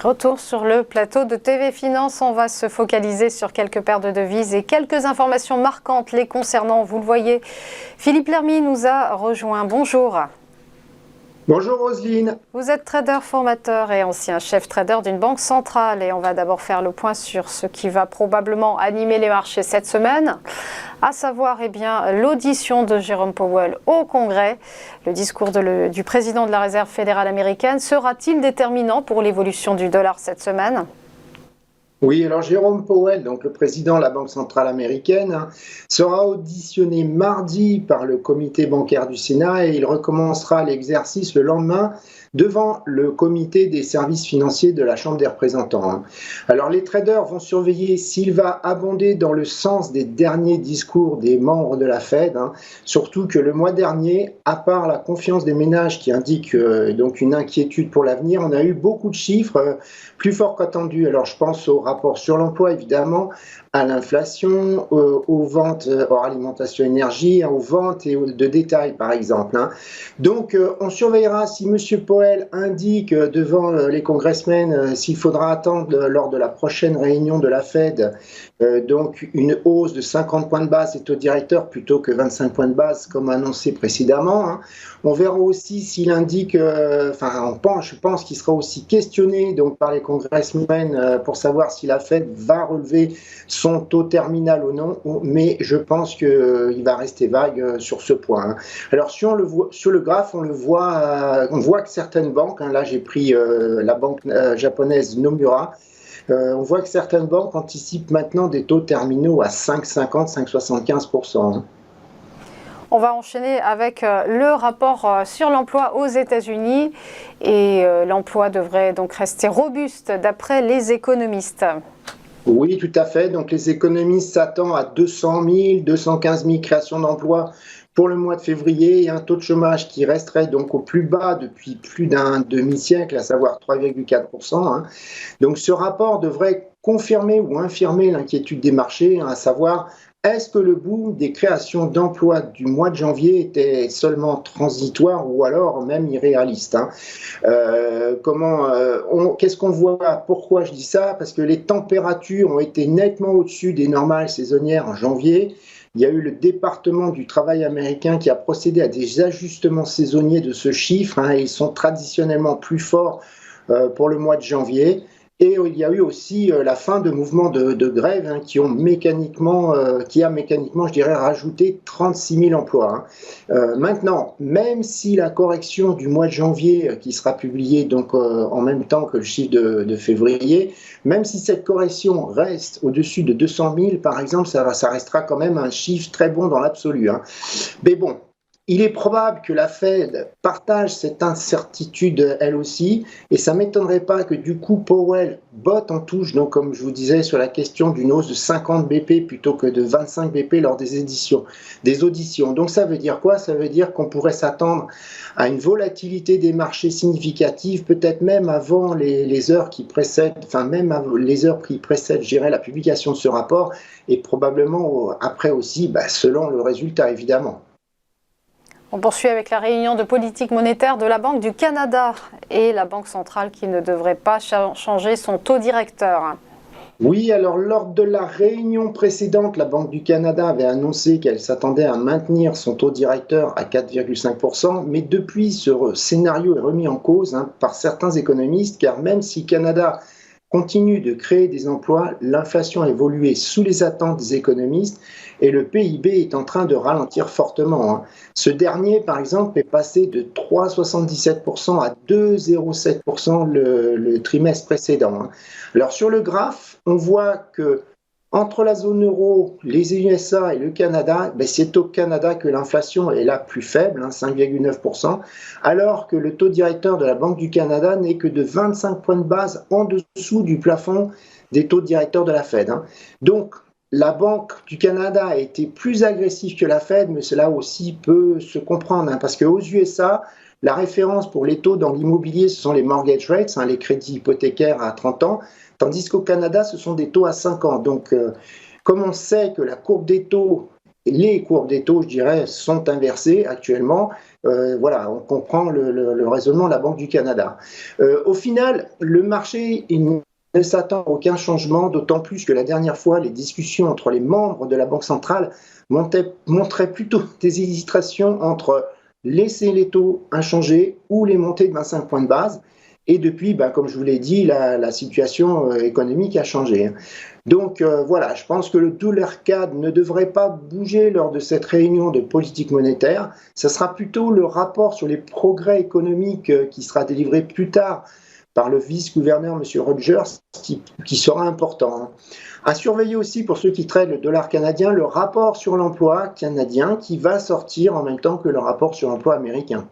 Retour sur le plateau de TV Finance, on va se focaliser sur quelques paires de devises et quelques informations marquantes les concernant. Vous le voyez, Philippe Lermy nous a rejoint. Bonjour. Bonjour Roselyne. Vous êtes trader formateur et ancien chef trader d'une banque centrale et on va d'abord faire le point sur ce qui va probablement animer les marchés cette semaine, à savoir l'audition de Jérôme Powell au Congrès. Le discours du président de la Réserve fédérale américaine sera-t-il déterminant pour l'évolution du dollar cette semaine ? Oui, alors Jérôme Powell, donc le président de la Banque centrale américaine, sera auditionné mardi par le comité bancaire du Sénat et il recommencera l'exercice le lendemain devant le comité des services financiers de la Chambre des représentants. Alors les traders vont surveiller s'il va abonder dans le sens des derniers discours des membres de la Fed, surtout que le mois dernier, à part la confiance des ménages qui indique donc une inquiétude pour l'avenir, on a eu beaucoup de chiffres plus forts qu'attendus. Alors je pense au rapport sur l'emploi évidemment, à l'inflation, aux ventes hors alimentation énergie, aux ventes de détail par exemple. Donc on surveillera si M. Powell indique devant les congressmen s'il faudra attendre lors de la prochaine réunion de la Fed donc une hausse de 50 points de base des taux directeurs plutôt que 25 points de base comme annoncé précédemment. On verra aussi s'il indique, je pense qu'il sera aussi questionné donc par les congressmen pour savoir si la Fed va relever son taux terminal ou non, mais je pense qu'il va rester vague sur ce point. Alors sur le graphe, on voit que certaines banques, là j'ai pris la banque japonaise Nomura, on voit que certaines banques anticipent maintenant des taux terminaux à 5,50, 5,75%. On va enchaîner avec le rapport sur l'emploi aux États-Unis et l'emploi devrait donc rester robuste d'après les économistes. Oui, tout à fait. Donc les économistes s'attendent à 200 000, 215 000 créations d'emplois pour le mois de février et un taux de chômage qui resterait donc au plus bas depuis plus d'un demi-siècle, à savoir 3,4%. Donc ce rapport devrait confirmer ou infirmer l'inquiétude des marchés, à savoir est-ce que le boom des créations d'emplois du mois de janvier était seulement transitoire ou alors même irréaliste. Qu'est-ce qu'on voit? Pourquoi je dis ça? Parce que les températures ont été nettement au-dessus des normales saisonnières en janvier. Il y a eu le département du travail américain qui a procédé à des ajustements saisonniers de ce chiffre. Et ils sont traditionnellement plus forts pour le mois de janvier. Et il y a eu aussi la fin de mouvements de grève qui a mécaniquement, je dirais, rajouté 36 000 emplois. Maintenant, même si la correction du mois de janvier, qui sera publiée donc en même temps que le chiffre de février, même si cette correction reste au-dessus de 200 000, par exemple, ça restera quand même un chiffre très bon dans l'absolu. Mais bon, il est probable que la Fed partage cette incertitude elle aussi, et ça ne m'étonnerait pas que du coup Powell botte en touche, donc comme je vous disais sur la question d'une hausse de 50 BP plutôt que de 25 BP lors des auditions. Donc ça veut dire quoi? Ça veut dire qu'on pourrait s'attendre à une volatilité des marchés significative, peut-être même avant les heures qui précèdent, je dirais, la publication de ce rapport, et probablement après aussi, selon le résultat évidemment. On poursuit avec la réunion de politique monétaire de la Banque du Canada et la Banque centrale qui ne devrait pas changer son taux directeur. Oui, alors lors de la réunion précédente, la Banque du Canada avait annoncé qu'elle s'attendait à maintenir son taux directeur à 4,5%, mais depuis ce scénario est remis en cause par certains économistes, car même si le Canada continue de créer des emplois, l'inflation a évolué sous les attentes des économistes et le PIB est en train de ralentir fortement. Ce dernier, par exemple, est passé de 3,77% à 2,07% le trimestre précédent. Alors sur le graphe, on voit que entre la zone euro, les USA et le Canada, c'est au Canada que l'inflation est la plus faible, 5,9%, alors que le taux directeur de la Banque du Canada n'est que de 25 points de base en dessous du plafond des taux directeurs de la Fed. Donc, la Banque du Canada a été plus agressive que la Fed, mais cela aussi peut se comprendre, parce qu'aux USA, la référence pour les taux dans l'immobilier, ce sont les mortgage rates, les crédits hypothécaires à 30 ans, tandis qu'au Canada, ce sont des taux à 5 ans. Donc, comme on sait que les courbes des taux, je dirais, sont inversées actuellement, voilà, on comprend le raisonnement de la Banque du Canada. Au final, le marché il ne s'attend à aucun changement, d'autant plus que la dernière fois, les discussions entre les membres de la Banque centrale montraient plutôt des hésitations entre laisser les taux inchangés ou les monter de 25 points de base. Et depuis, comme je vous l'ai dit, la situation économique a changé. Donc voilà, je pense que le dollar CAD ne devrait pas bouger lors de cette réunion de politique monétaire. Ce sera plutôt le rapport sur les progrès économiques qui sera délivré plus tard par le vice-gouverneur M. Rogers qui sera important. À surveiller aussi pour ceux qui traitent le dollar canadien, le rapport sur l'emploi canadien qui va sortir en même temps que le rapport sur l'emploi américain.